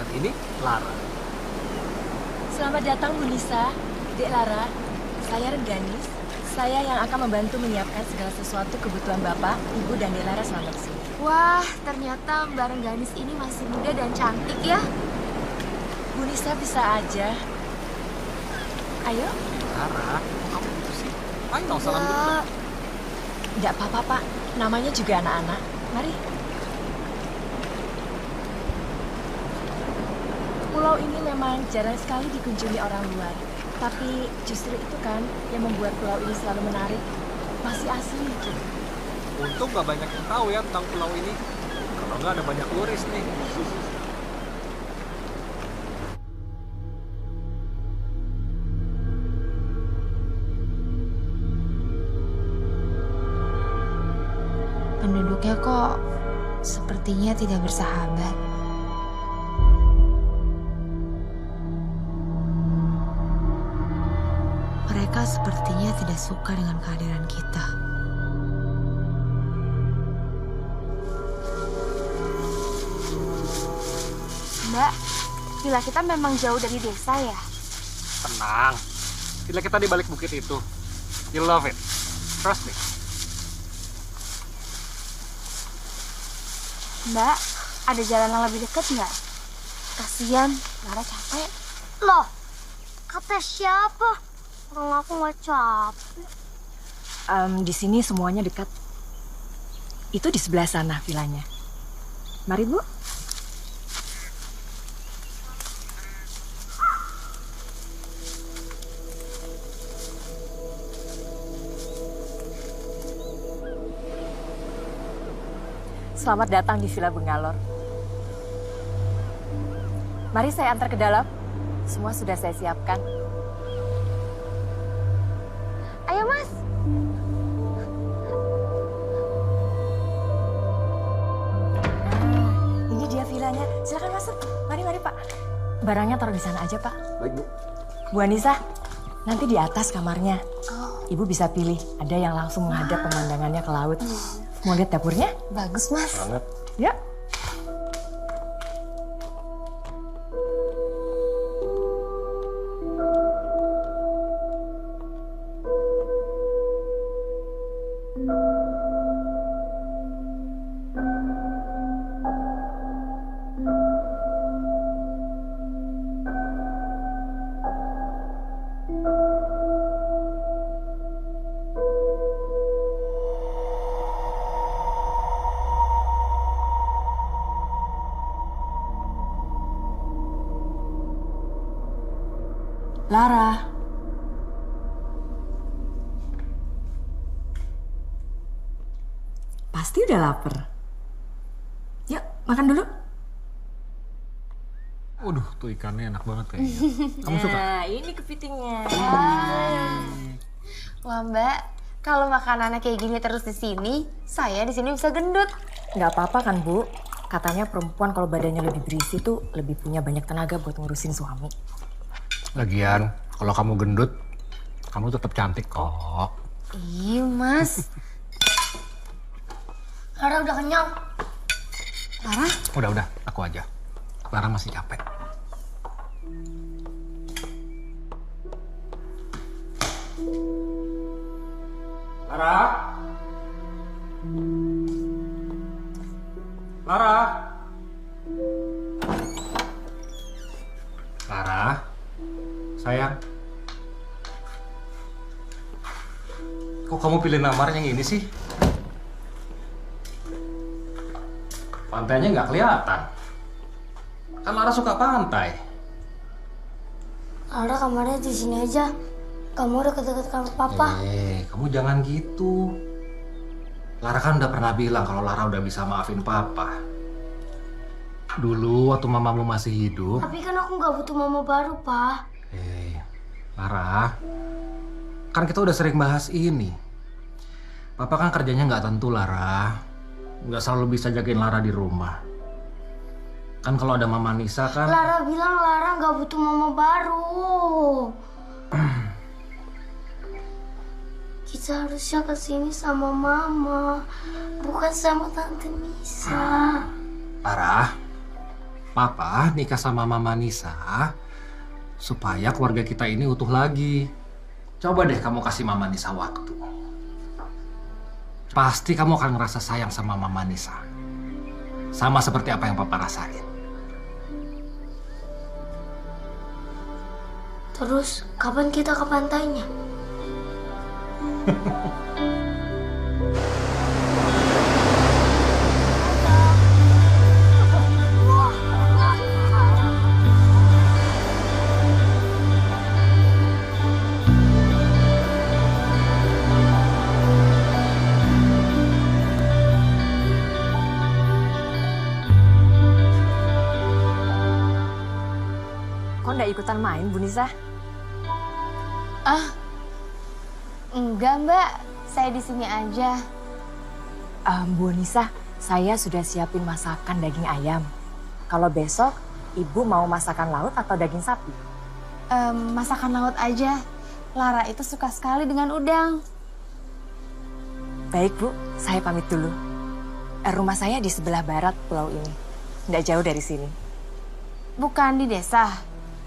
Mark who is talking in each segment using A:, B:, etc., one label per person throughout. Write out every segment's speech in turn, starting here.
A: Dan ini Lara.
B: Selamat datang Bu Nisa, Dek Lara. Saya Rengganis. Saya yang akan membantu menyiapkan segala sesuatu kebutuhan Bapak, Ibu, dan Dek Lara selama di sini.
C: Wah, ternyata Mbak Rengganis ini masih muda dan cantik ya.
B: Bu Nisa bisa aja. Ayo.
A: Lara, kok kamu gitu sih? Ayo dong salam dulu.
B: Nggak apa-apa, Pak. Namanya juga anak-anak. Mari. Pulau ini memang jarang sekali dikunjungi orang luar. Tapi justru itu kan yang membuat pulau ini selalu menarik. Masih asli gitu.
A: Untung gak banyak yang tahu ya tentang pulau ini. Kalau nggak ada banyak turis nih.
C: Penduduknya kok sepertinya tidak bersahabat. Mereka sepertinya tidak suka dengan kehadiran kita. Mbak, villa kita memang jauh dari desa ya?
A: Tenang. Villa kita di balik bukit itu. You love it. Trust me.
C: Mbak, ada jalan yang lebih dekat nggak? Kasian, Lara capek.
D: Loh, kata siapa? Orang aku nggak capek.
B: Di sini semuanya dekat. Itu di sebelah sana vilanya. Mari, Bu. Selamat datang di Villa Bengalor. Mari saya antar ke dalam. Semua sudah saya siapkan.
D: Ayo, Mas.
B: Ini dia villanya. Silakan masuk. Mari, Pak. Barangnya taruh di sana aja, Pak.
A: Baik, Bu.
B: Bu Anissa, nanti di atas kamarnya. Ibu bisa pilih. Ada yang langsung menghadap pemandangannya ke laut. Mau lihat dapurnya?
C: Bagus, Mas.
A: Banget.
B: Ya. Lara. Pasti udah lapar. Yuk, makan dulu.
A: Waduh, tuh ikannya enak banget kayaknya. Kamu suka?
B: Nah, ini kepitingnya.
C: Wah, Mbak, kalau makanannya kayak gini terus di sini, saya di sini bisa gendut.
B: Nggak apa-apa kan, Bu? Katanya perempuan kalau badannya lebih berisi tuh lebih punya banyak tenaga buat ngurusin suami.
A: Lagian, kalau kamu gendut, kamu tetap cantik kok.
C: Iya, Mas.
D: Lara udah kenyang.
C: Lara?
A: Udah, aku aja. Lara masih capek. Lara? Lara? Lara? Sayang? Kok kamu pilih nomor yang ini sih? Pantainya nggak kelihatan. Kan Lara suka pantai.
D: Lara kamarnya di sini aja. Kamu udah deket kamar papa.
A: Kamu jangan gitu. Lara kan udah pernah bilang kalau Lara udah bisa maafin papa. Dulu waktu mamamu masih hidup.
D: Tapi kan aku nggak butuh mama baru, Pak.
A: Lara, kan kita udah sering bahas ini. Papa kan kerjanya nggak tentu, Lara. Nggak selalu bisa jagain Lara di rumah. Kan kalau ada Mama Nisa kan...
D: Lara bilang Lara nggak butuh mama baru. Kita harusnya kesini sama mama, bukan sama Tante Nisa.
A: Lara, Papa nikah sama Mama Nisa supaya keluarga kita ini utuh lagi. Coba deh kamu kasih Mama Nisa waktu. Pasti kamu akan ngerasa sayang sama Mama Nisa. Sama seperti apa yang Papa rasain.
D: Terus kapan kita ke pantainya?
B: Kok nggak ikutan main, Bu Nisa?
C: Enggak, Mbak. Saya di sini aja.
B: Bu Nisa, saya sudah siapin masakan daging ayam. Kalau besok, Ibu mau masakan laut atau daging sapi?
C: Masakan laut aja. Lara itu suka sekali dengan udang.
B: Baik, Bu. Saya pamit dulu. Rumah saya di sebelah barat pulau ini. Nggak jauh dari sini.
C: Bukan di desa.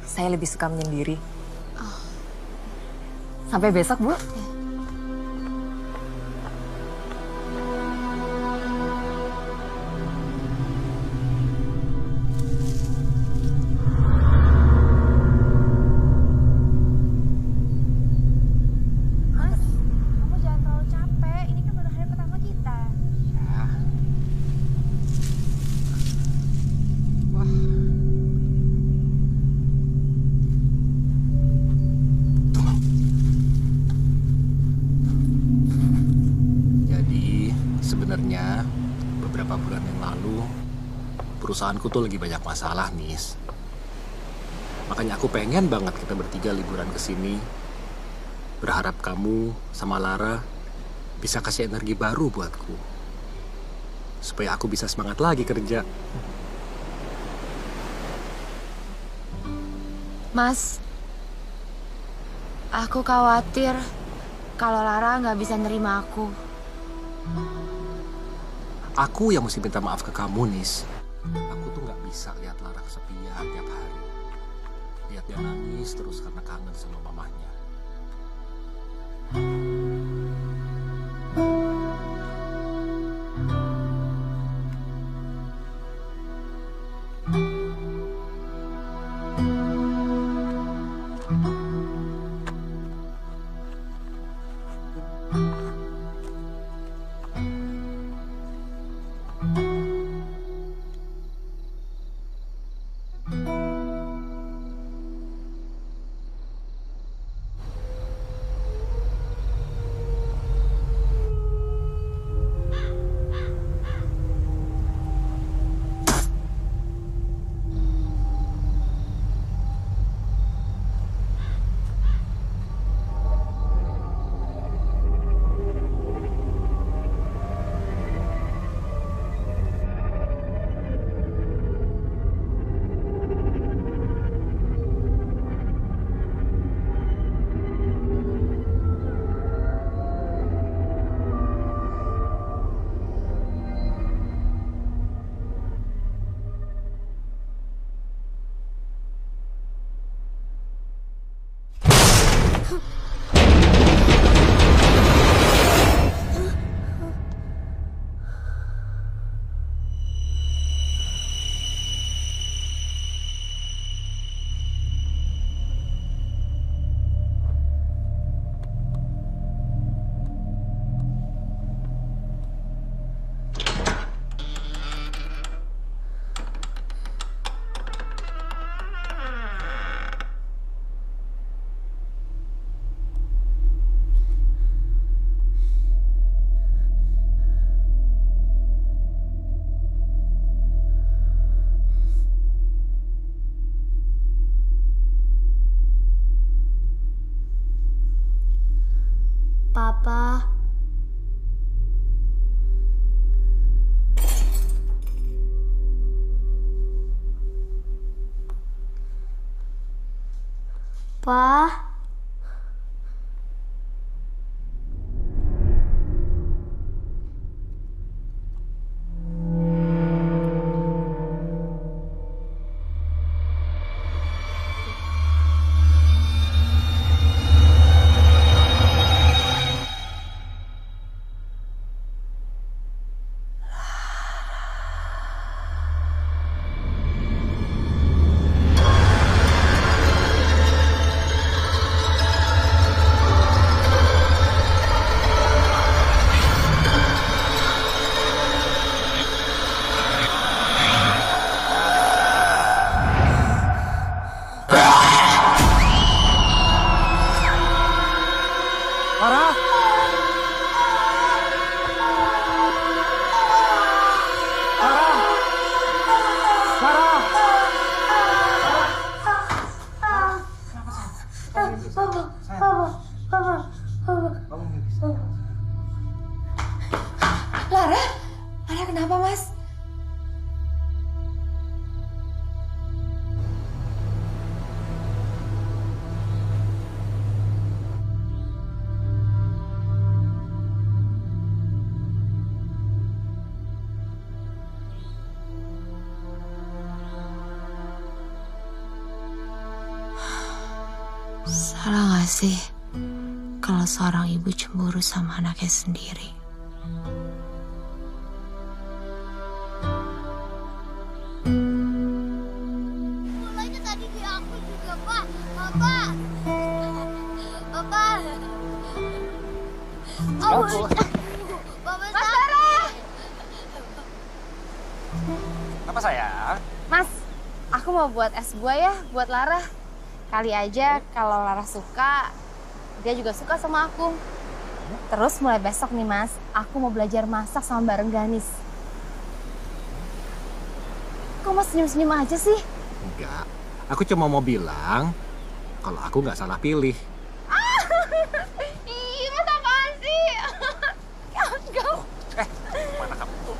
B: Saya lebih suka menyendiri. Sampai besok, Bu.
C: Mas, kamu jangan terlalu capek. Ini kan baru hari pertama kita.
A: Wah. Jadi sebenarnya beberapa bulan yang lalu perusahaanku tuh lagi banyak masalah, Nis. Makanya aku pengen banget kita bertiga liburan ke sini. Berharap kamu sama Lara bisa kasih energi baru buatku. Supaya aku bisa semangat lagi kerja.
C: Mas, aku khawatir kalau Lara nggak bisa nerima aku.
A: Aku yang mesti minta maaf ke kamu, Nis. Aku tuh nggak bisa lihat Lara kesepian tiap hari. Lihat dia nangis terus karena kangen sama mamanya.
D: Papa. Pa.
E: Salah gak sih kalau seorang ibu cemburu sama anaknya sendiri?
D: Bolanya tadi di aku juga, Pak. Papa. Papa. Oh, Papa Sarah.
A: Apa sayang?
C: Mas, aku mau buat es buah ya buat Lara. Kali aja kalau Lara suka, dia juga suka sama aku. Terus mulai besok nih Mas, aku mau belajar masak sama bareng Ganis. Kok Mas senyum-senyum aja sih?
A: Enggak. Aku cuma mau bilang kalau aku nggak salah pilih.
C: Ih, Mas apaan sih? Enggak.
A: Mana kamu?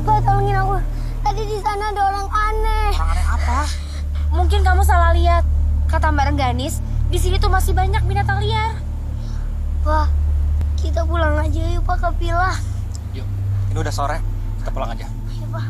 D: Pak, tolongin aku. Tadi di sana ada orang aneh.
A: Orang aneh apa?
C: Mungkin kamu salah lihat. Kata Mbak Rengganis, di sini tuh masih banyak binatang liar.
D: Pak, kita pulang aja yuk Pak ke villa.
A: Yuk, ini udah sore. Kita pulang aja.
D: Ayo Pak.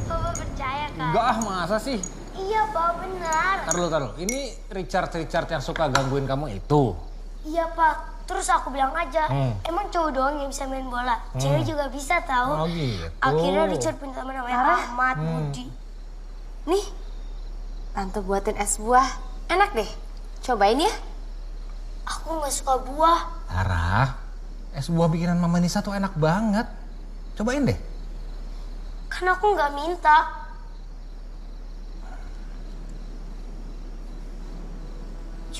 D: Papa percaya kan?
A: Enggak ah, masa sih?
D: Iya Pak, benar.
A: Taruh. Ini Richard yang suka gangguin kamu itu.
D: Iya Pak, terus aku bilang aja, emang cowok doang yang bisa main bola, cewek juga bisa tahu.
A: Oh gitu.
D: Akhirnya Richard punya teman namanya Ahmad, Budi.
C: Nih, Tante buatin es buah. Enak deh. Cobain ya.
D: Aku nggak suka buah.
A: Lara, es buah bikinan Mama Nisa tuh enak banget. Cobain deh.
D: Kan aku nggak minta.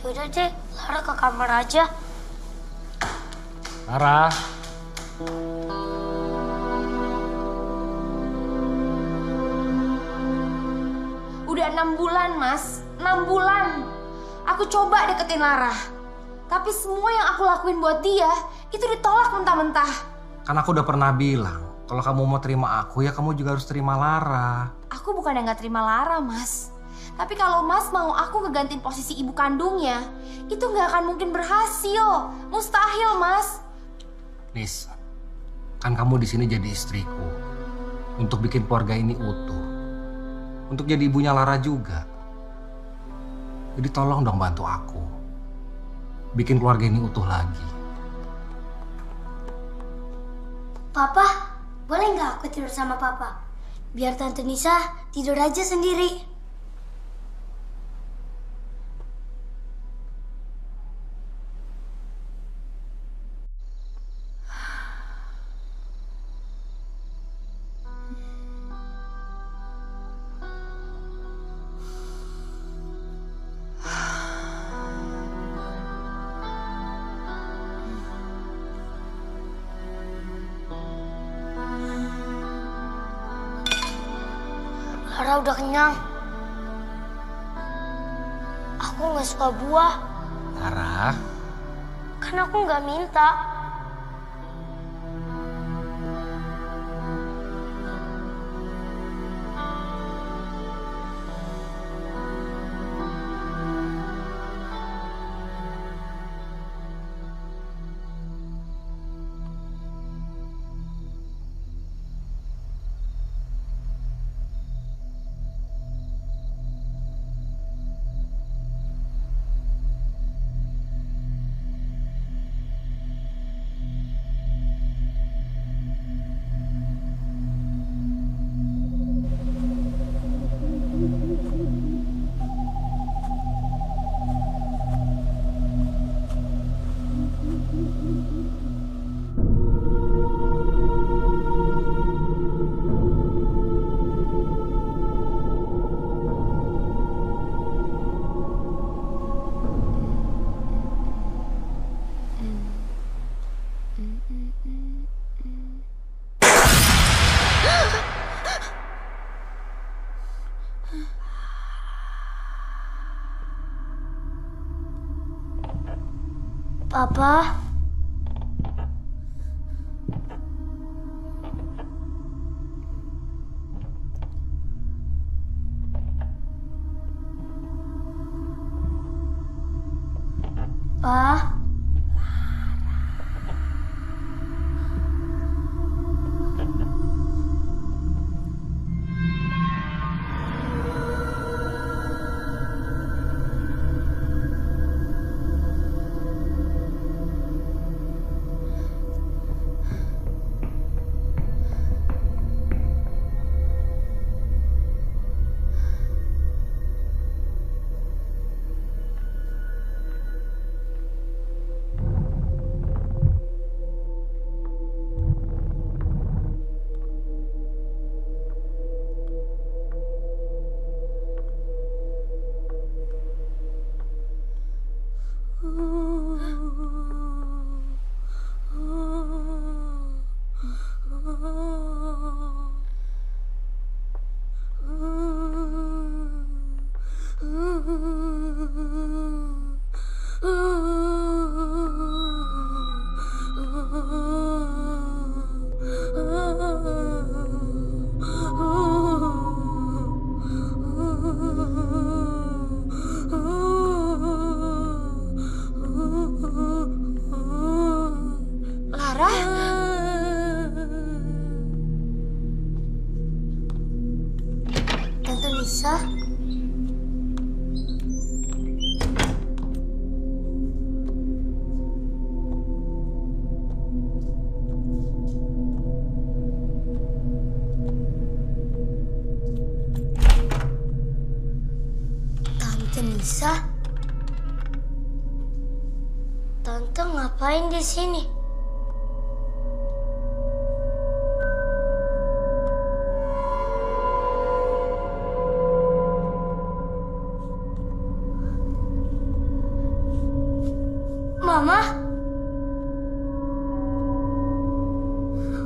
D: Yaudah deh, Lara ke kamar aja.
A: Lara.
C: Udah 6 bulan, Mas. 6 bulan. Aku coba deketin Lara. Tapi semua yang aku lakuin buat dia, itu ditolak mentah-mentah.
A: Kan aku udah pernah bilang, kalau kamu mau terima aku ya kamu juga harus terima Lara.
C: Aku bukan yang gak terima Lara, Mas. Tapi kalau Mas mau aku ngegantiin posisi ibu kandungnya, itu gak akan mungkin berhasil. Mustahil, Mas.
A: Nis, kan kamu di sini jadi istriku. Untuk bikin keluarga ini utuh. Untuk jadi ibunya Lara juga. Jadi tolong dong bantu aku. Bikin keluarga ini utuh lagi.
D: Papa, boleh nggak aku tidur sama Papa? Biar Tante Nisa tidur aja sendiri. Lara udah kenyang. Aku nggak suka buah.
A: Lara,
D: Kan aku nggak minta. Papa. Pa. Tante Nisa? Tante Nisa? Tante ngapain di sini? Mama?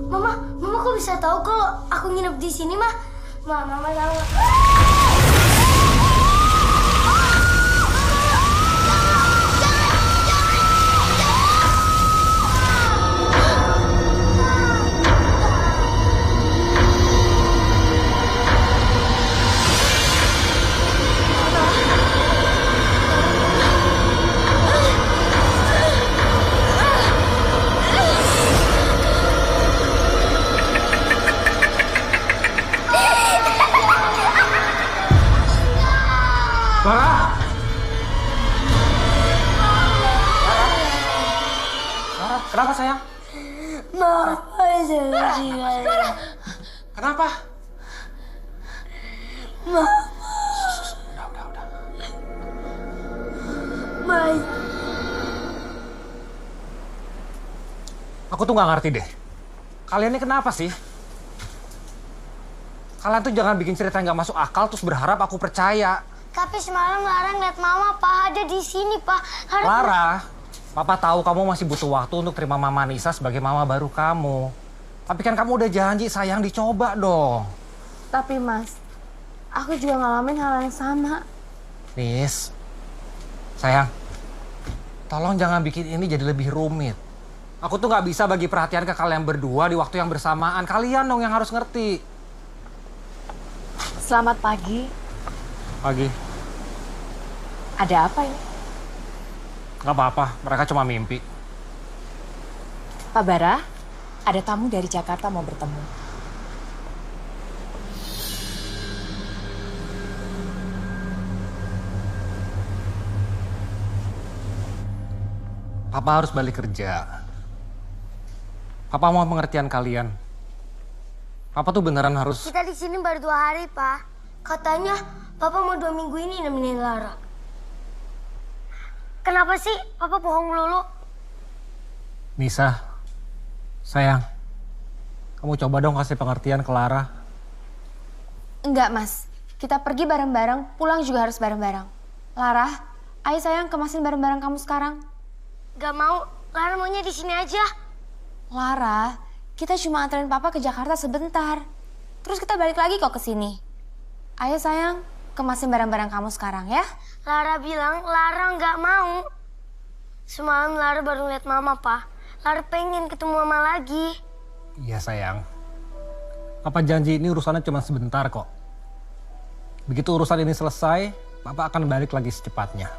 D: Mama kok bisa tahu kalau aku nginep di sini, Mah? Mama tahu.
A: Lara! Lara, kenapa sayang?
D: Mama sedih.
A: Kenapa?
D: Mama.
A: Udah.
D: Mai.
A: Aku tuh nggak ngerti deh. Kalian ini kenapa sih? Kalian tuh jangan bikin cerita yang nggak masuk akal terus berharap aku percaya.
D: Tapi semalam Lara ngeliat Mama, Pak, ada di sini, Pak.
A: Lara, Papa tahu kamu masih butuh waktu untuk terima Mama Nisa sebagai mama baru kamu. Tapi kan kamu udah janji, sayang, dicoba dong.
C: Tapi Mas, aku juga ngalamin hal yang sama.
A: Nis, sayang, tolong jangan bikin ini jadi lebih rumit. Aku tuh nggak bisa bagi perhatian ke kalian berdua di waktu yang bersamaan. Kalian dong yang harus ngerti.
B: Selamat pagi.
A: Pagi.
B: Ada apa ini?
A: Nggak apa-apa, mereka cuma mimpi.
B: Pak Bara, ada tamu dari Jakarta mau bertemu.
A: Papa harus balik kerja. Papa mau pengertian kalian. Papa tuh beneran harus...
D: Kita di sini baru 2 hari, Pak. Katanya Papa mau 2 minggu ini nemenin Lara. Kenapa sih Papa bohong melulu?
A: Nisa, sayang, kamu coba dong kasih pengertian ke Lara.
C: Enggak Mas, kita pergi bareng-bareng, pulang juga harus bareng-bareng. Lara, ayo sayang kemasin bareng-bareng kamu sekarang.
D: Gak mau, Lara maunya di sini aja.
C: Lara, kita cuma anterin Papa ke Jakarta sebentar. Terus kita balik lagi kok ke sini. Ayo sayang. kemasin barang-barang kamu sekarang ya.
D: Lara bilang Lara nggak mau. Semalam Lara baru lihat mama, Pak. Lara pengen ketemu mama lagi.
A: Iya sayang. Papa janji ini urusannya cuma sebentar kok. Begitu urusan ini selesai, Papa akan balik lagi secepatnya.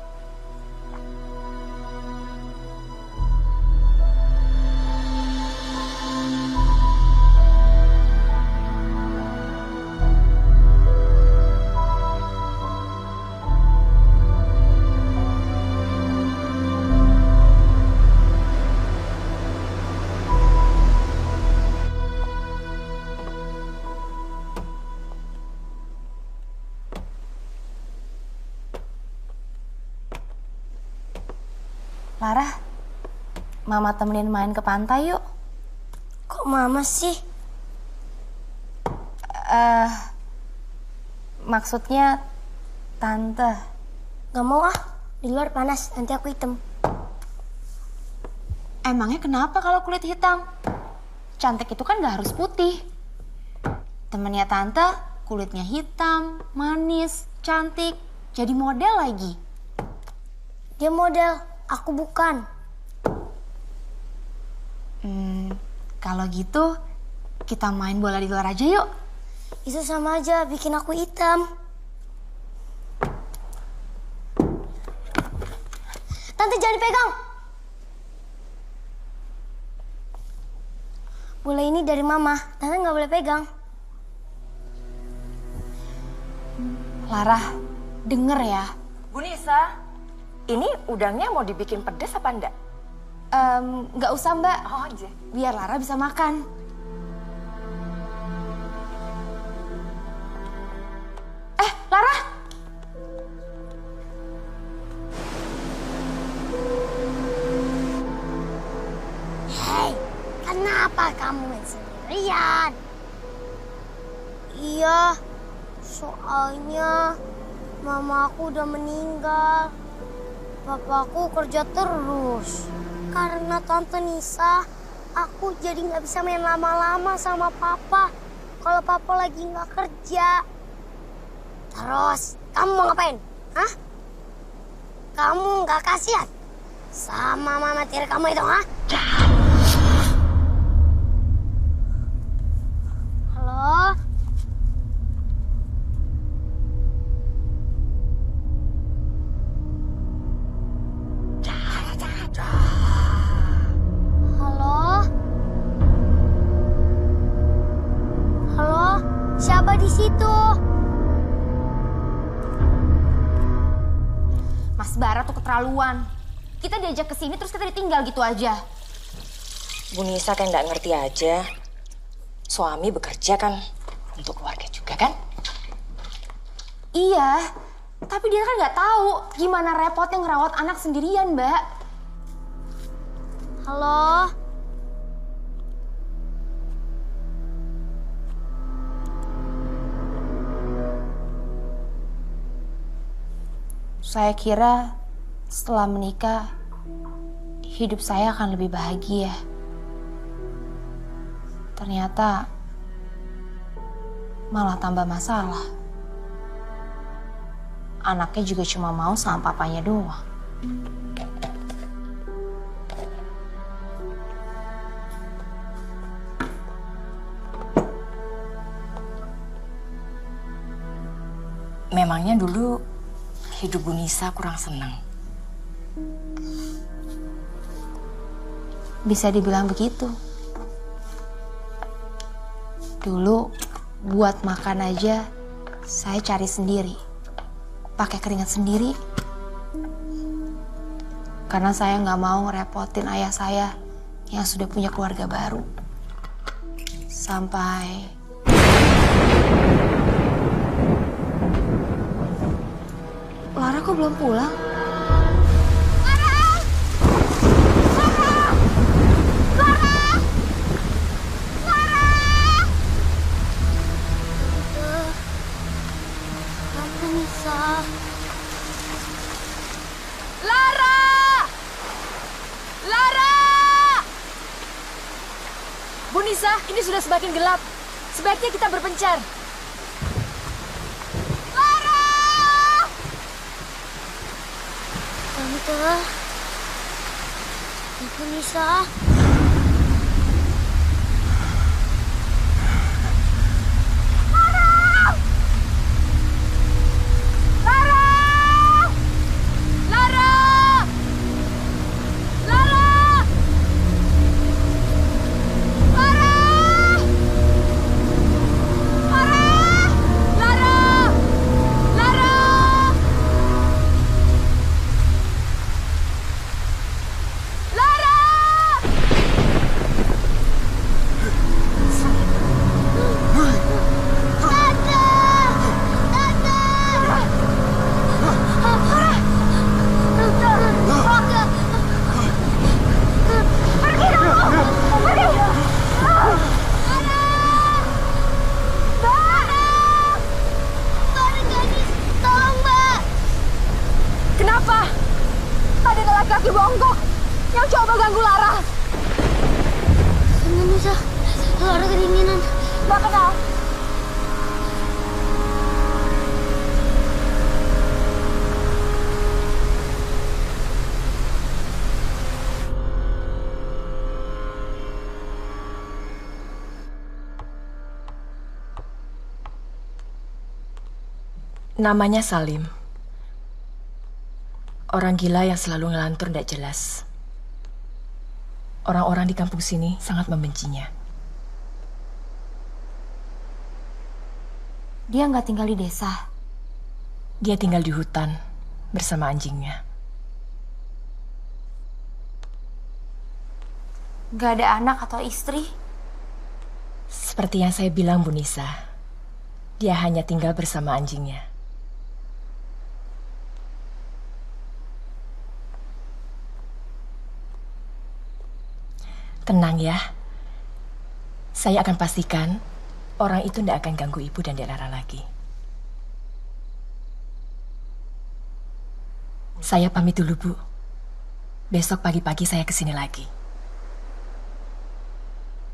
C: Lara, Mama temenin main ke pantai yuk.
D: Kok mama sih?
C: Maksudnya Tante.
D: Gak mau ah, di luar panas, nanti aku hitam.
C: Emangnya kenapa kalau kulit hitam? Cantik itu kan gak harus putih. Temennya Tante kulitnya hitam, manis, cantik, jadi model lagi.
D: Dia model, aku bukan.
C: Kalau gitu kita main bola di luar aja yuk.
D: Itu sama aja bikin aku hitam. Tante jangan dipegang. Bola ini dari mama, tante nggak boleh pegang.
C: Lara, denger ya.
B: Bu Nisa, ini udangnya mau dibikin pedes apa enggak?
C: Nggak usah mbak,
B: Oh, aja.
C: biar Lara bisa makan. Lara!
D: Hei, kenapa kamu main sendirian? Iya, soalnya mama aku udah meninggal. Papaku kerja terus. Karena Tante Nisa, aku jadi nggak bisa main lama-lama sama papa. Kalau papa lagi nggak kerja. Terus, kamu mau ngapain? Hah? Kamu nggak kasihan sama mama tiri kamu itu, hah? Halo? Halo? Halo? Siapa di situ?
C: Mas Bara tuh keterlaluan. Kita diajak ke sini terus kita ditinggal gitu aja.
B: Bu Nisa kayak nggak ngerti aja. Suami bekerja kan untuk keluarga juga kan?
C: Iya, tapi dia kan nggak tahu gimana repotnya ngerawat anak sendirian, Mbak.
D: Halo?
C: Saya kira setelah menikah, hidup saya akan lebih bahagia. Ternyata malah tambah masalah. Anaknya juga cuma mau sama papanya doang.
B: Memangnya dulu hidup Bu Nisa kurang senang.
C: Bisa dibilang begitu. Dulu buat makan aja saya cari sendiri. Pakai keringat sendiri. Karena saya nggak mau ngerepotin ayah saya yang sudah punya keluarga baru. Sampai Lara kok belum pulang?
D: Tante Nisa.
B: Lara! Lara! Bu Nisa, ini sudah semakin gelap. Sebaiknya kita berpencar. Lara!
D: Ibu Nisa.
B: Kenapa? Tadi ada laki-laki bongkok yang coba ganggu Lara.
D: Tante Nisa, Lara kedinginan.
B: Gak kenal. Namanya Salim. Orang gila yang selalu ngelantur tidak jelas. Orang-orang di kampung sini sangat membencinya.
C: Dia nggak tinggal di desa.
B: Dia tinggal di hutan bersama anjingnya.
C: Nggak ada anak atau istri.
B: Seperti yang saya bilang, Bu Nisa. Dia hanya tinggal bersama anjingnya. Tenang ya. Saya akan pastikan orang itu tidak akan ganggu Ibu dan Dek Lara lagi. Saya pamit dulu, Bu. Besok pagi-pagi saya kesini lagi.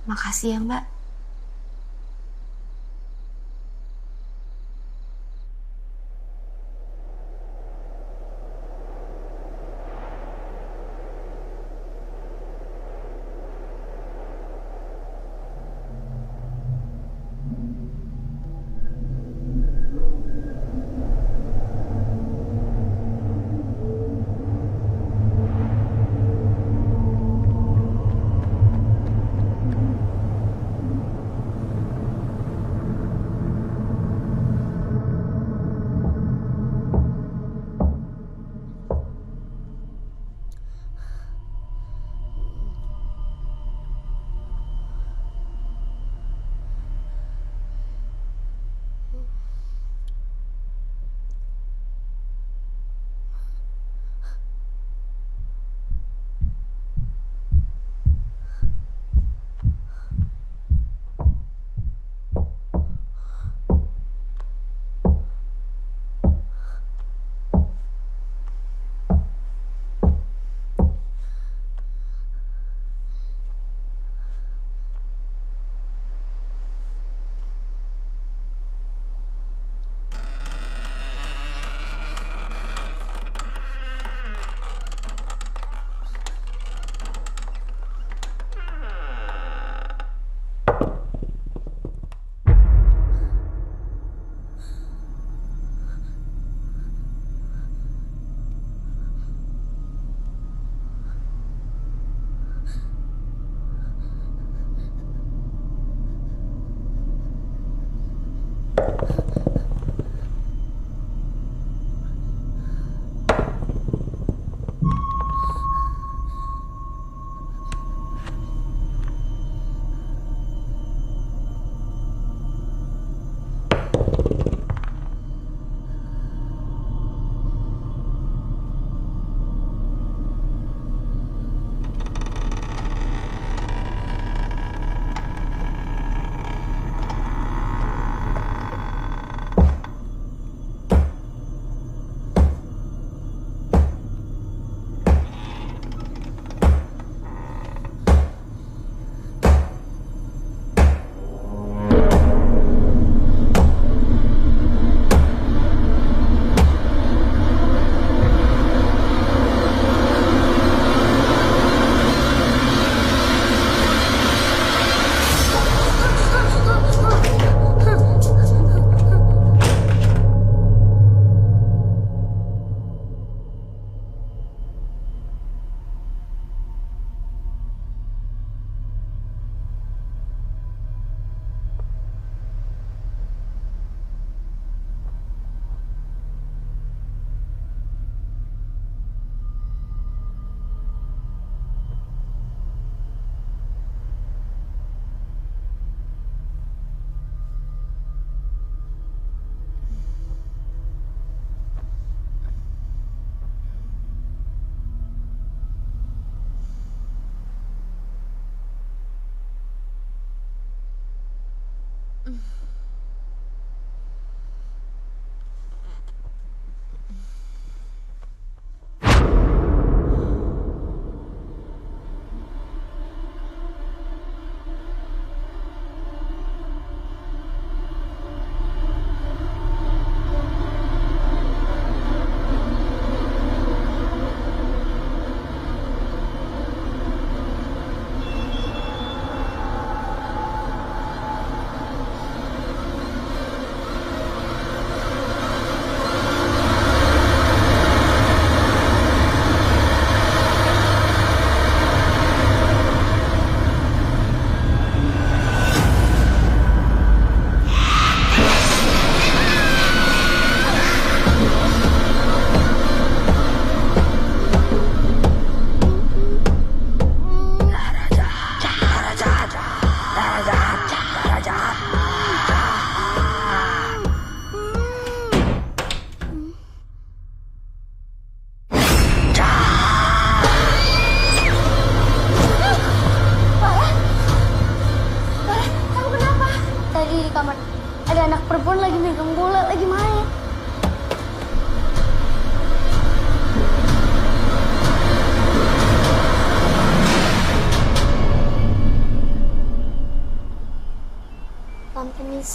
C: Makasih ya, Mbak.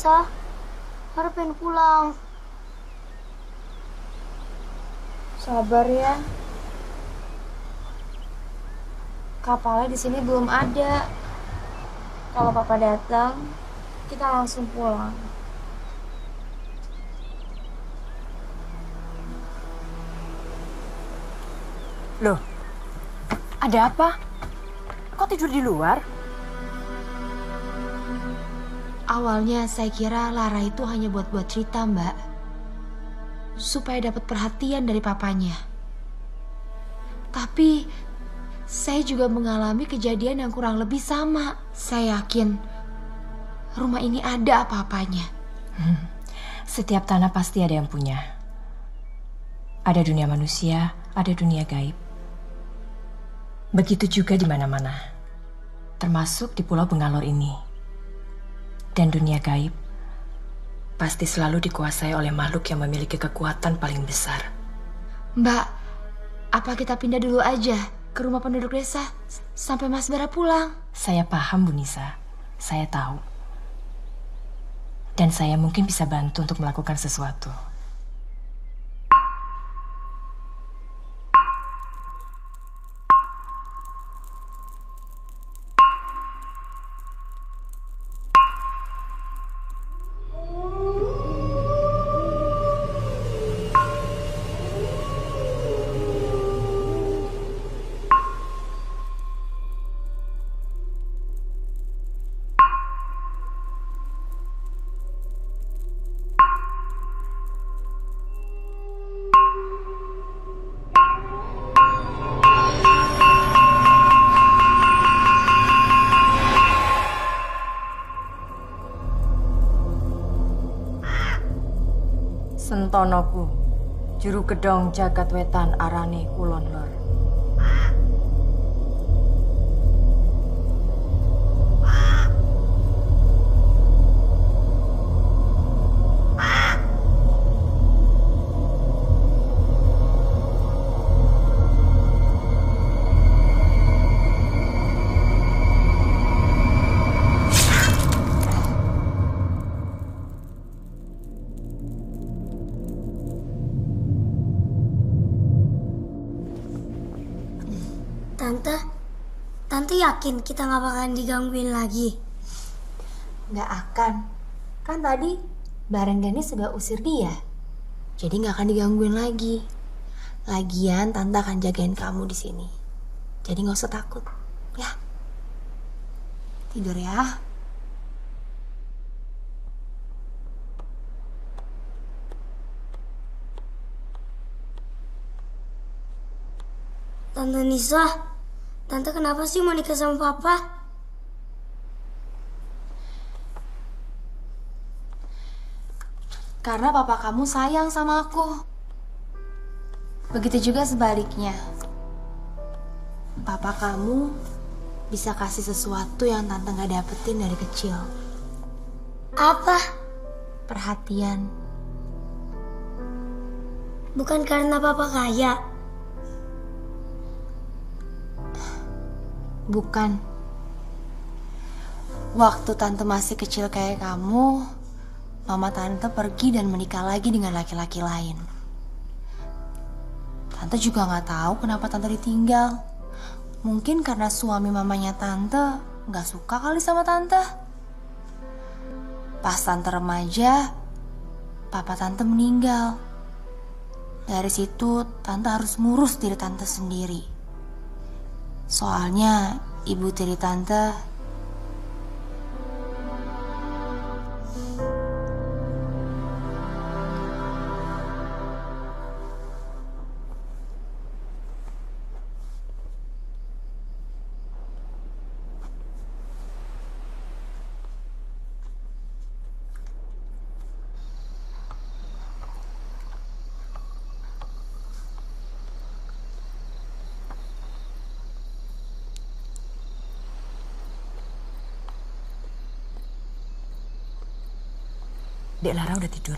D: Nisa. Lara pengen pulang.
C: Sabar ya. Kapalnya di sini belum ada. Kalau papa datang, kita langsung pulang.
B: Loh, ada apa? Kok tidur di luar?
E: Awalnya saya kira Lara itu hanya buat-buat cerita, Mbak. Supaya dapat perhatian dari papanya. Tapi saya juga mengalami kejadian yang kurang lebih sama. Saya yakin rumah ini ada apa-apanya.
B: Setiap tanah pasti ada yang punya. Ada dunia manusia, ada dunia gaib. Begitu juga di mana-mana. Termasuk di Pulau Bengalor ini. Dan dunia gaib pasti selalu dikuasai oleh makhluk yang memiliki kekuatan paling besar.
E: Mbak, apa kita pindah dulu aja ke rumah penduduk desa sampai Mas Bara pulang?
B: Saya paham, Bu Nisa. Saya tahu. Dan saya mungkin bisa bantu untuk melakukan sesuatu. Sentonoku, juru kedong jagat wetan arane kulon lor.
D: Tante yakin kita nggak bakalan digangguin lagi?
E: Nggak akan. Kan tadi Bareng Gani sudah usir dia. Jadi nggak akan digangguin lagi. Lagian Tante akan jagain kamu di sini. Jadi nggak usah takut. Ya. Tidur ya.
D: Tante Nisa, Tante kenapa sih mau nikah sama Papa?
E: Karena papa kamu sayang sama aku. Begitu juga sebaliknya. Papa kamu bisa kasih sesuatu yang Tante gak dapetin dari kecil.
D: Apa?
E: Perhatian.
D: Bukan karena Papa kaya.
E: Bukan. Waktu Tante masih kecil kayak kamu, Mama Tante pergi dan menikah lagi dengan laki-laki lain. Tante juga gak tahu kenapa Tante ditinggal. Mungkin karena suami mamanya Tante gak suka kali sama Tante. Pas Tante remaja, Papa Tante meninggal. Dari situ Tante harus ngurus diri Tante sendiri. Soalnya ibu tiri Tante
B: Dek Lara udah tidur?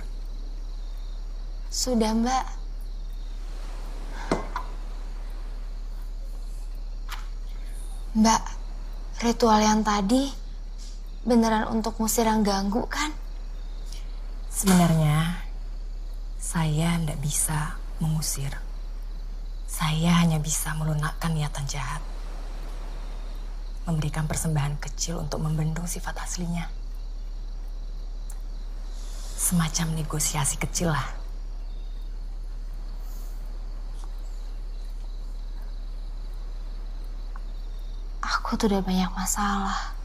E: sudah, Mbak. Mbak, ritual yang tadi beneran untuk ngusir yang ganggu kan?
B: Sebenarnya, saya tidak bisa mengusir. Saya hanya bisa melunakkan niatan jahat. Memberikan persembahan kecil untuk membendung sifat aslinya. Semacam negosiasi kecil lah.
E: Aku tuh udah banyak masalah.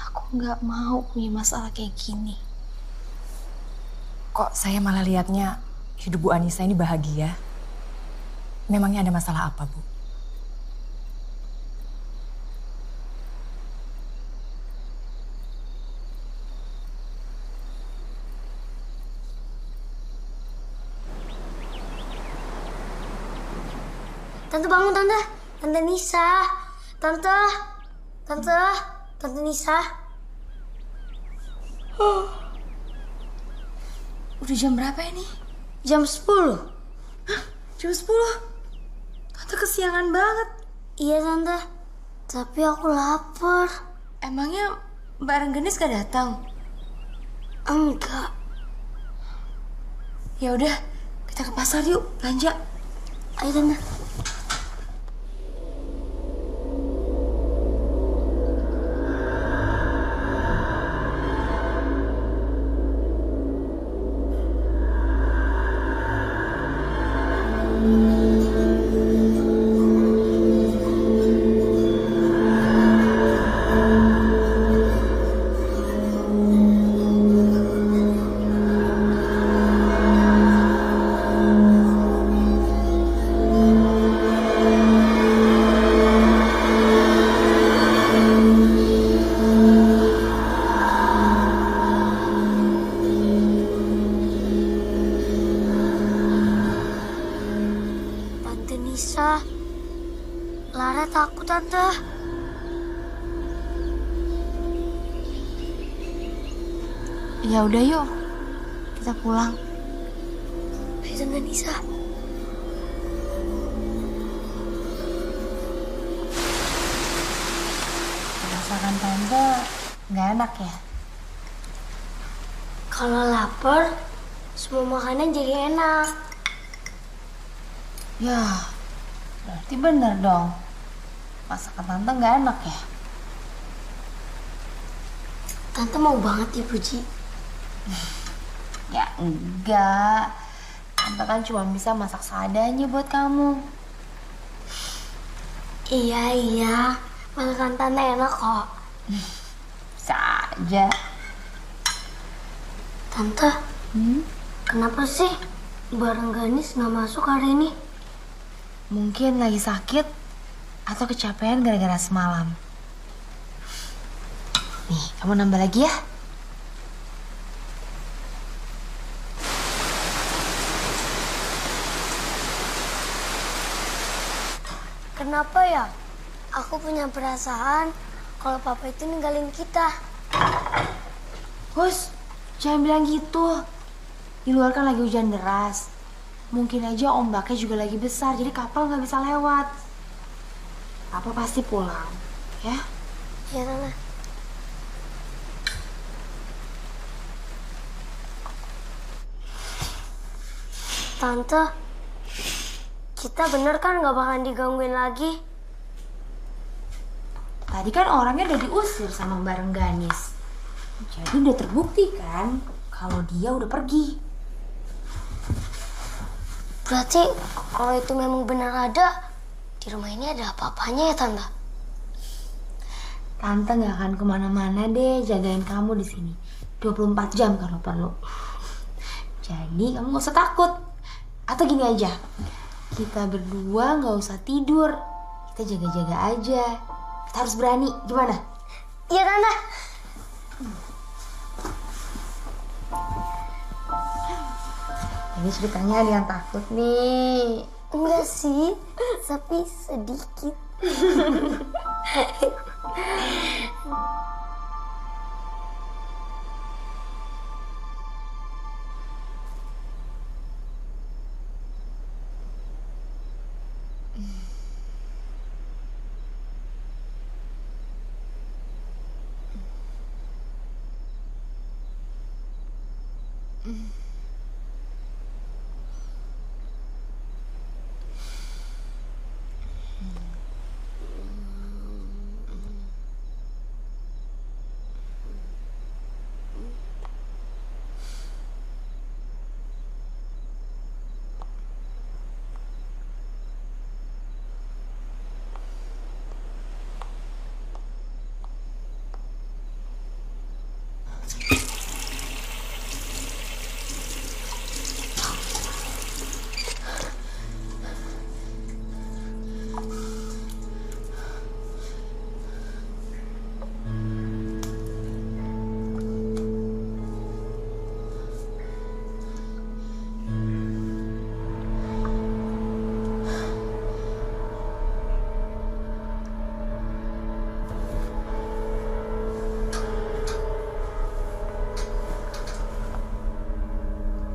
E: Aku nggak mau punya masalah kayak gini.
B: Kok saya malah lihatnya hidup Bu Anissa ini bahagia? Memangnya ada masalah apa, Bu?
D: Tante bangun, Tante. Tante Nisa. Tante. Tante. Tante Nisa.
E: Udah jam berapa ini?
D: Jam 10.
E: Jam 10. Tante kesiangan banget.
D: Iya, Tante. Tapi aku lapar.
E: Emangnya Mbak Rengganis gak datang?
D: Enggak.
E: Ya udah, kita ke pasar yuk, belanja.
D: Ayo, Tante. Tante Nisa. Lara takut, Tante.
E: Ya udah yuk, kita pulang.
D: Ayo, Tante Nisa.
E: Masakan Tante nggak enak ya?
D: Kalau lapar, semua makanan jadi enak.
E: Ya, berarti bener dong. Masakan Tante nggak enak ya?
D: Tante mau banget dipuji.
E: Ya enggak. Tante kan cuma bisa masak seadanya buat kamu.
D: Iya. Masakan Tante enak kok.
E: Bisa aja.
D: Tante, kenapa sih Mbak Rengganis nggak masuk hari ini?
E: Mungkin lagi sakit atau kecapean gara-gara semalam. Nih, kamu nambah lagi ya.
D: Kenapa ya? Aku punya perasaan kalau papa itu ninggalin kita.
E: Hus, jangan bilang gitu. Di luar kan lagi hujan deras. Mungkin aja ombaknya juga lagi besar, jadi kapal nggak bisa lewat. Papa pasti pulang, ya?
D: Ya, Tante. Tante, kita bener kan nggak bakalan digangguin lagi?
E: Tadi kan orangnya udah diusir sama Mbak Rengganis. Jadi udah terbukti kan kalau dia udah pergi.
D: Berarti kalau itu memang benar ada, di rumah ini ada apa-apanya ya, Tante?
E: Tante nggak akan kemana-mana deh, jagain kamu di sini 24 jam kalau perlu. Jadi kamu nggak usah takut. Atau gini aja, kita berdua nggak usah tidur, kita jaga-jaga aja. Kita harus berani, gimana?
D: Iya, Tante.
E: Ini ceritanya ada yang takut nih.
D: Enggak sih, tapi sedikit.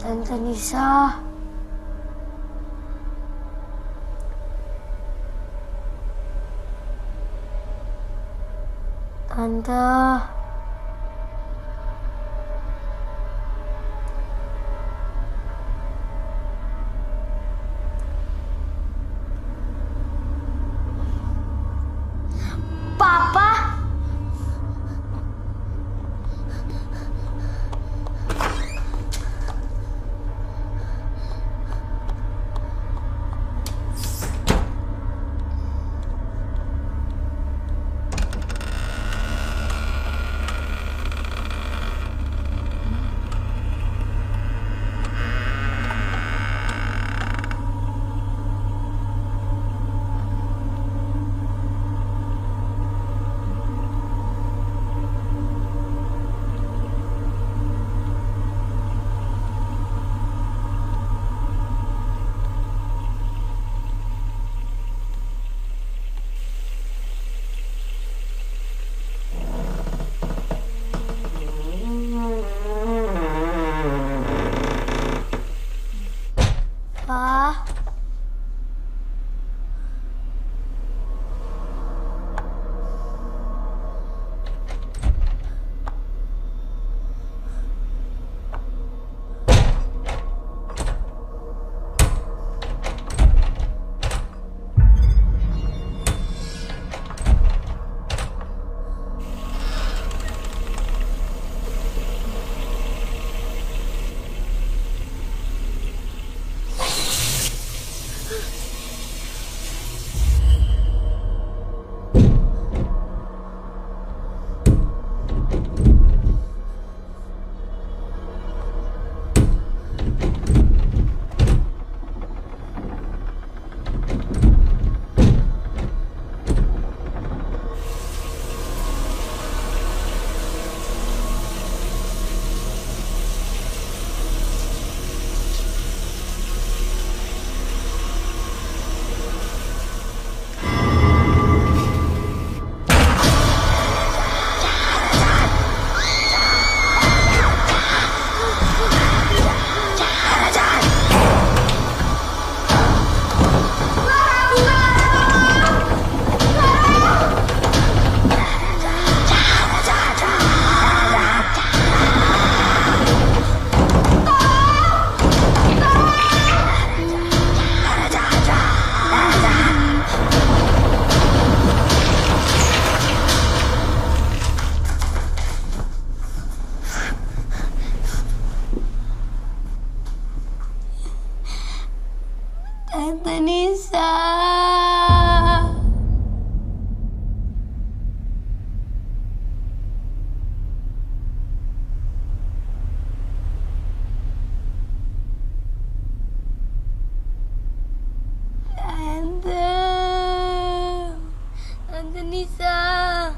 D: Tante Nisa. Tante. Papa. Pa. Tante Nisa. Tante Nisa.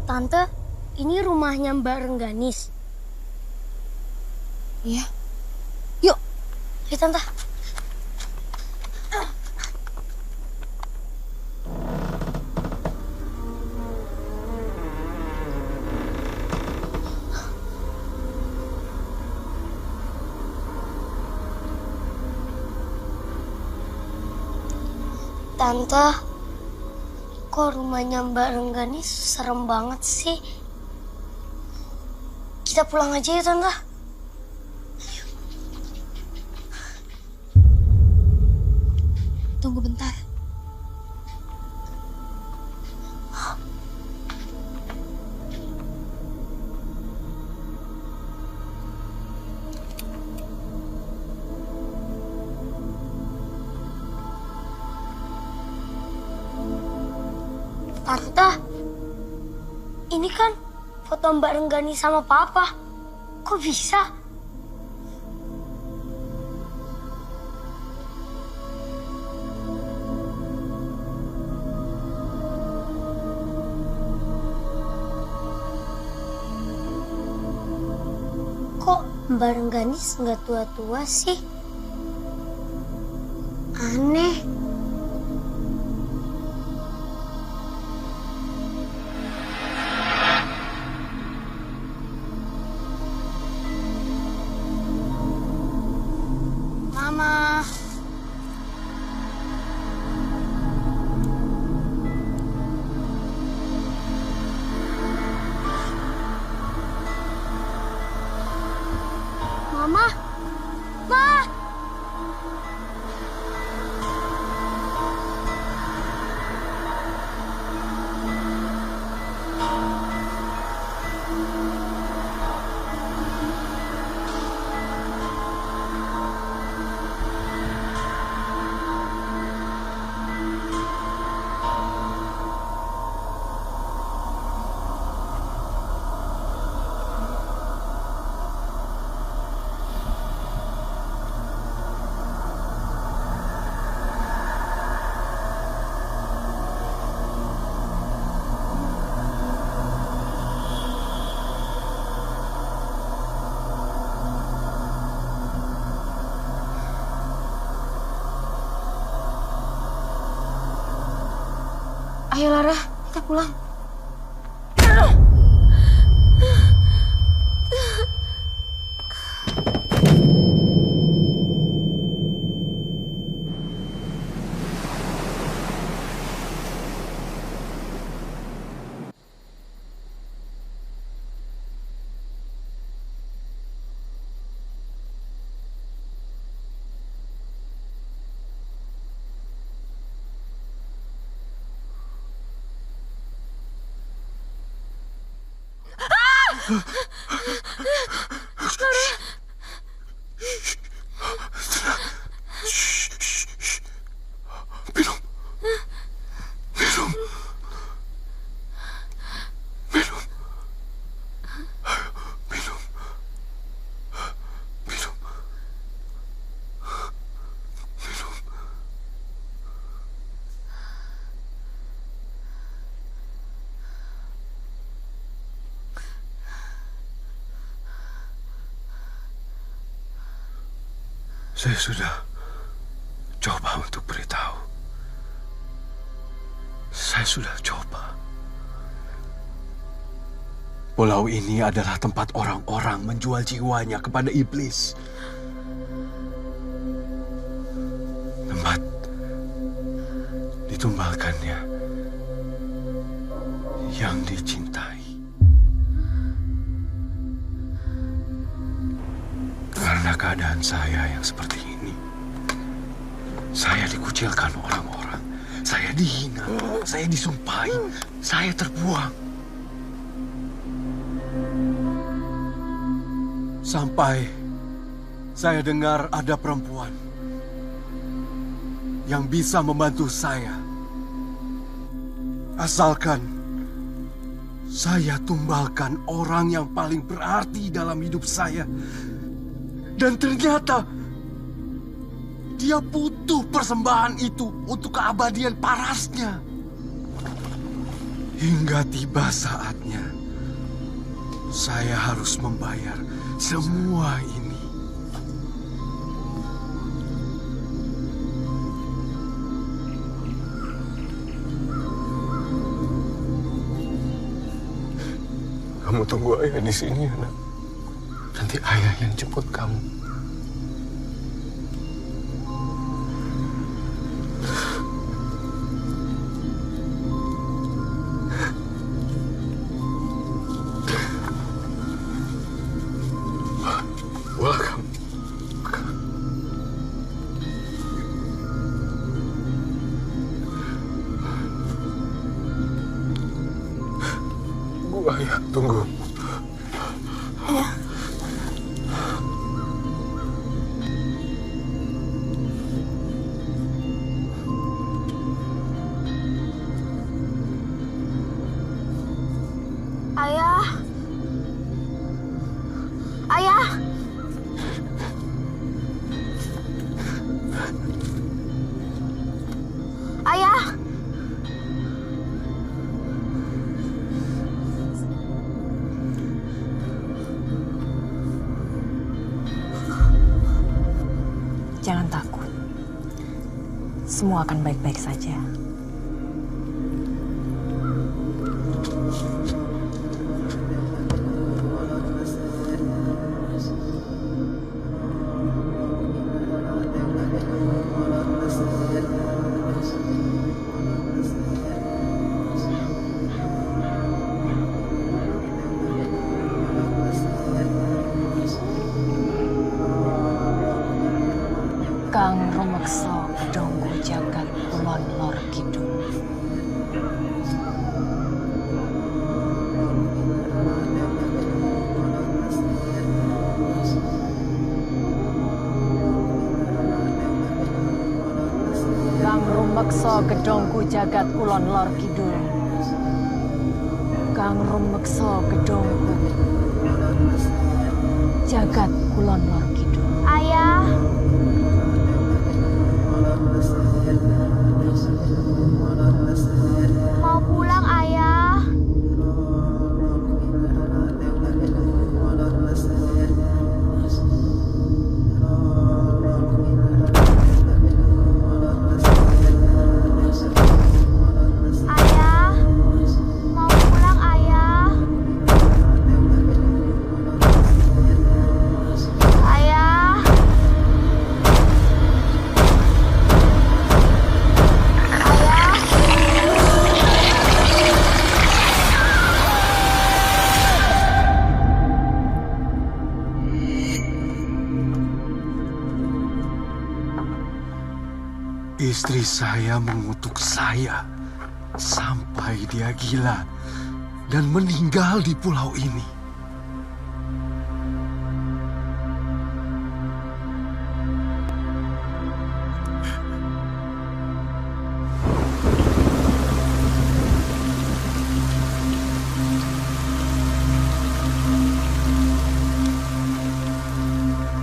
D: Tante, ini rumahnya Mbak Rengganis.
E: Iya.
D: Yuk, ayo Tante. Tante, kok rumahnya Mbak Rengganis serem banget sih? Kita pulang aja ya, Tante.
E: Tunggu bentar.
D: Tante, ini kan foto Mbak Renggani sama Papa. Kok bisa? Kok Mbak Rengganis nggak tua-tua sih? Aneh. Mama. Mama. Ma.
E: Ayo Lara, kita pulang.
F: Minum. Minum. Minum. Minum. Minum. Minum. Saya sudah coba untuk beritahu. Saya sudah coba. Pulau ini adalah tempat orang-orang menjual jiwanya kepada iblis. Tempat ditumbalkannya yang dicintai. Karena keadaan saya yang seperti ini, saya dikucilkan orang-orang, saya dihina, saya disumpahi, saya terbuang. Sampai saya dengar ada perempuan yang bisa membantu saya. Asalkan saya tumbalkan orang yang paling berarti dalam hidup saya. Dan ternyata dia butuh persembahan itu untuk keabadian parasnya. Hingga tiba saatnya, saya harus membayar semua ini.
G: Kamu tunggu ayah di sini, anak. Nanti ayah yang jemput kamu. Welcome. Bu ayah, tunggu.
D: Ayah. Ayah. Ayah.
B: Jangan takut. Semua akan baik-baik saja. Kang rumeksa kedonggo jagat kulon lor kidul. Kang rumeksa kedonggo jagat kulon lor kidul. Kang rumeksa kedonggo jagat kulon lor kidul.
D: Ayah. Mau pulang, Ayah. Ayah. Mau pulang, Ayah. Ayah.
F: Istri saya mengutuk saya sampai dia gila dan meninggal di pulau ini.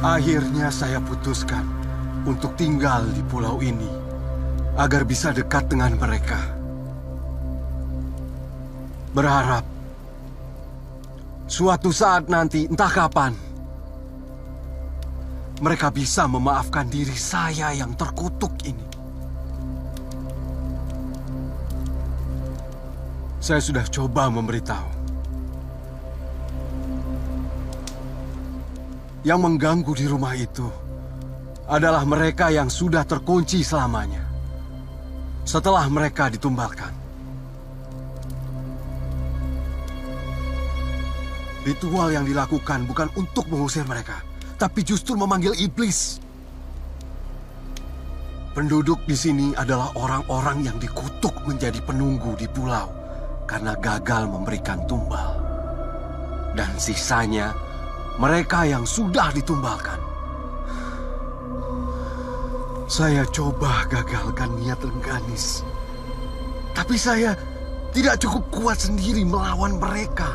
F: Akhirnya saya putuskan untuk tinggal di pulau ini agar bisa dekat dengan mereka. Berharap suatu saat nanti, entah kapan, mereka bisa memaafkan diri saya yang terkutuk ini. Saya sudah coba memberitahu. Yang mengganggu di rumah itu adalah mereka yang sudah terkunci selamanya setelah mereka ditumbalkan. Ritual yang dilakukan bukan untuk mengusir mereka, tapi justru memanggil iblis. Penduduk di sini adalah orang-orang yang dikutuk menjadi penunggu di pulau karena gagal memberikan tumbal. Dan sisanya mereka yang sudah ditumbalkan. Saya coba gagalkan niat Rengganis. Tapi saya tidak cukup kuat sendiri melawan mereka.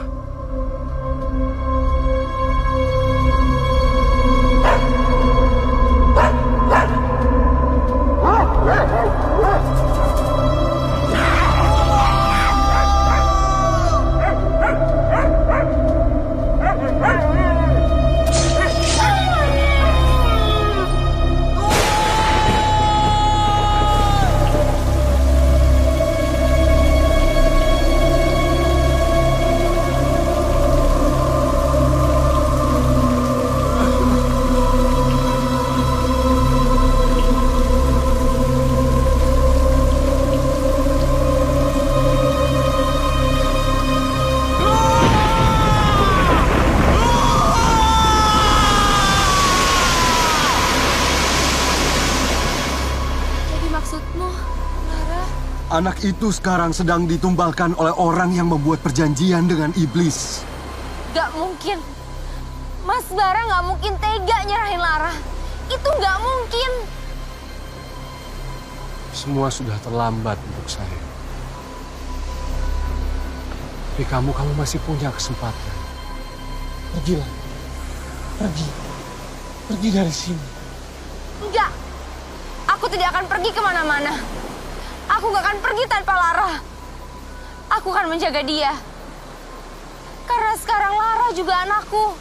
F: Anak itu sekarang sedang ditumbalkan oleh orang yang membuat perjanjian dengan iblis.
C: Gak mungkin. Mas Bara gak mungkin tega nyerahin Lara. Itu gak mungkin.
G: Semua sudah terlambat untuk saya. Tapi kamu masih punya kesempatan. Pergilah. Pergi dari sini.
C: Enggak. Aku tidak akan pergi kemana-mana. Aku gak akan pergi tanpa Lara. Aku akan menjaga dia. Karena sekarang Lara juga anakku.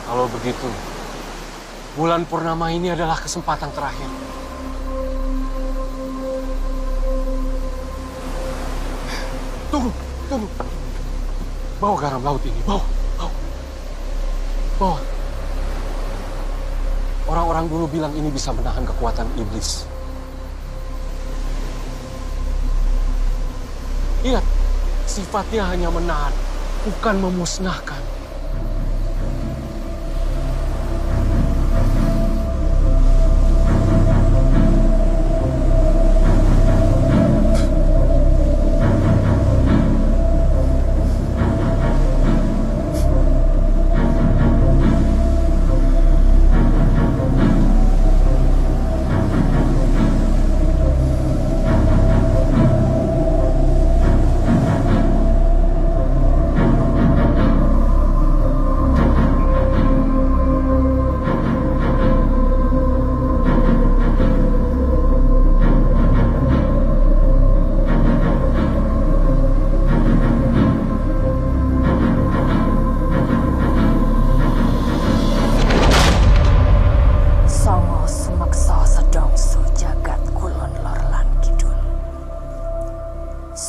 G: Kalau begitu, bulan purnama ini adalah kesempatan terakhir. Tunggu. Bawa garam laut ini, bawa. Orang-orang dulu bilang ini bisa menahan kekuatan iblis. Lihat, sifatnya hanya menahan, bukan memusnahkan.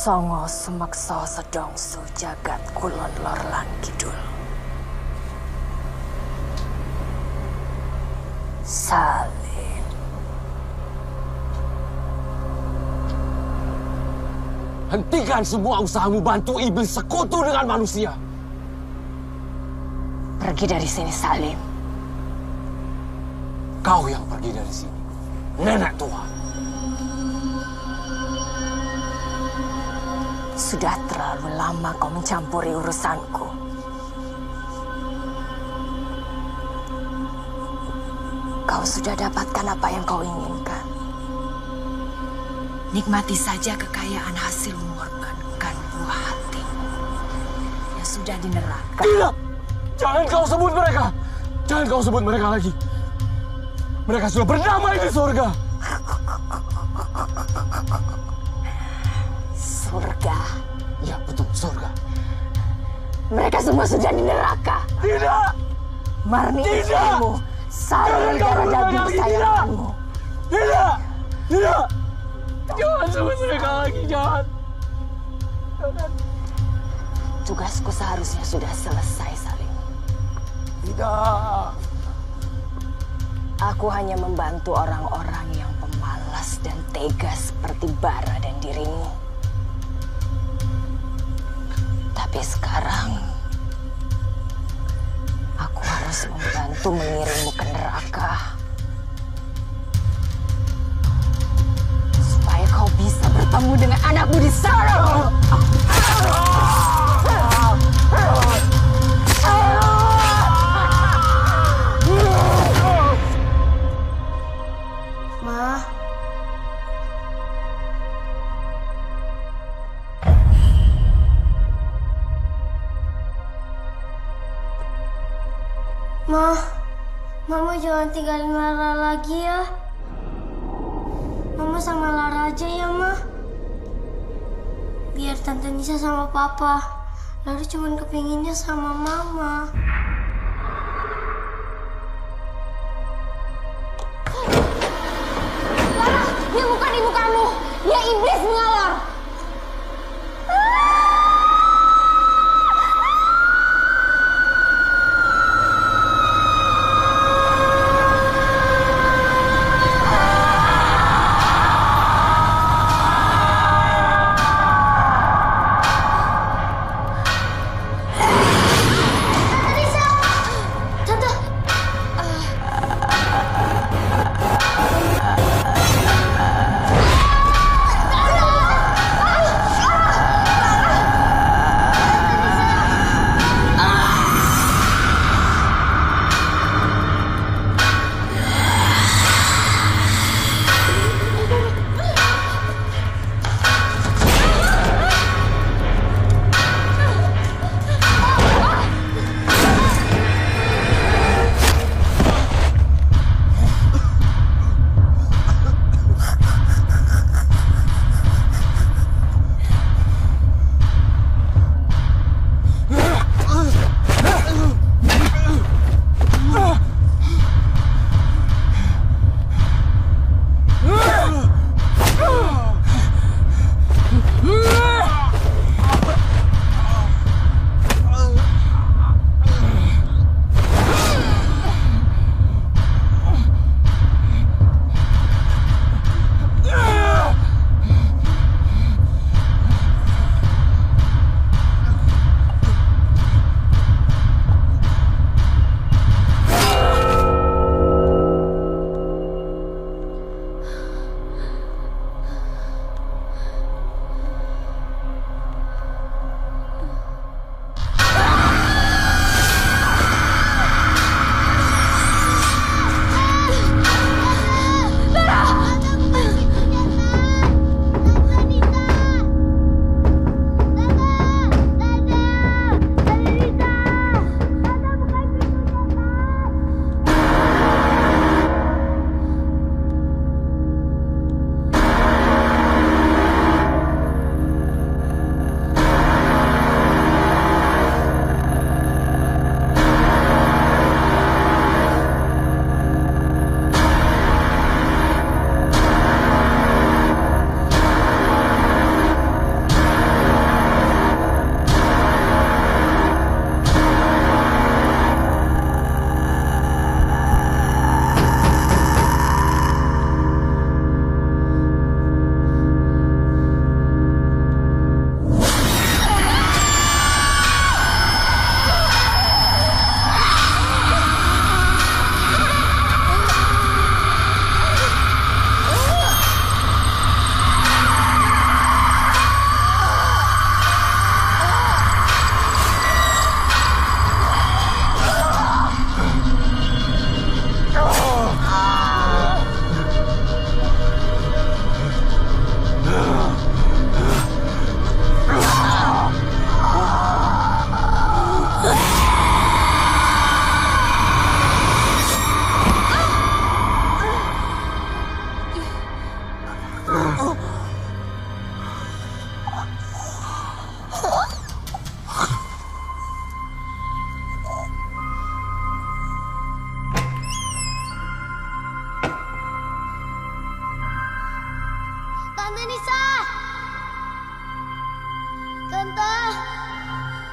B: Songo sumeksa sedongsu jagat kulon lor lan kidul. Salim.
G: Hentikan semua usahamu bantu iblis sekutu dengan manusia.
B: Pergi dari sini, Salim.
G: Kau yang pergi dari sini, nenek tua.
B: Sudah terlalu lama kau mencampuri urusanku. Kau sudah dapatkan apa yang kau inginkan. Nikmati saja kekayaan hasil mengorbankan buah hati yang sudah di neraka.
G: Tidak! Jangan kau sebut mereka! Jangan kau sebut mereka lagi. Mereka sudah berdamai di surga.
B: Surga?
G: Ya, betul, surga.
B: Mereka semua sudah di neraka.
G: Tidak!
B: Marni
G: Tidak!
B: istrimu, saling darah daging kesayanganmu.
G: Tidak! Tidak! Jangan sebut mereka lagi, jangan.
B: Tugasku seharusnya sudah selesai, Salim.
G: Tidak.
B: Aku hanya membantu orang-orang yang pemalas dan tega seperti Bara dan dirimu. Tapi sekarang, aku harus membantu mengirimmu ke neraka. Supaya kau bisa bertemu dengan anakmu di sana.
D: Ma. Ma, Mama jangan tinggalin Lara lagi ya. Mama sama Lara aja ya, Ma. Biar Tante Nisa sama Papa. Lara cuma kepinginnya sama Mama.
C: Lara, dia bukan ibu kamu. Dia iblis mengalor.
D: Tante!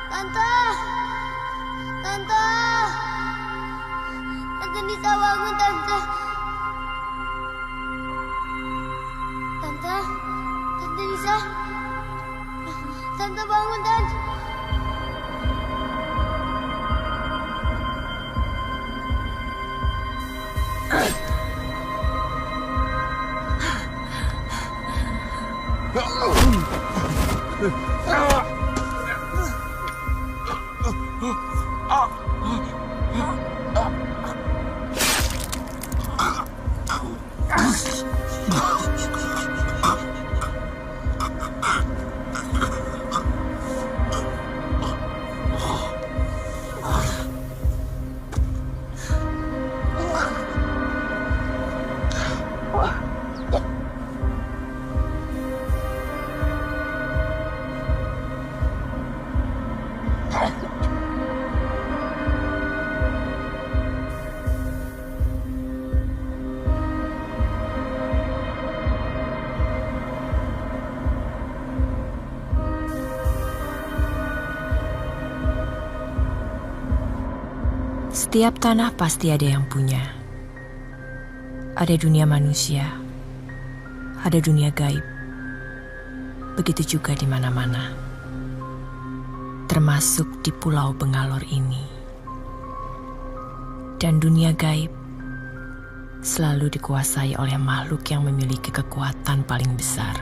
D: Tante! Tante! Tante Nisa bangun, Tante! Tante? Tante Nisa? Tante bangun, Tante!
B: Setiap tanah pasti ada yang punya. Ada dunia manusia, ada dunia gaib. Begitu juga di mana-mana. Termasuk di Pulau Bengalor ini. Dan dunia gaib selalu dikuasai oleh makhluk yang memiliki kekuatan paling besar.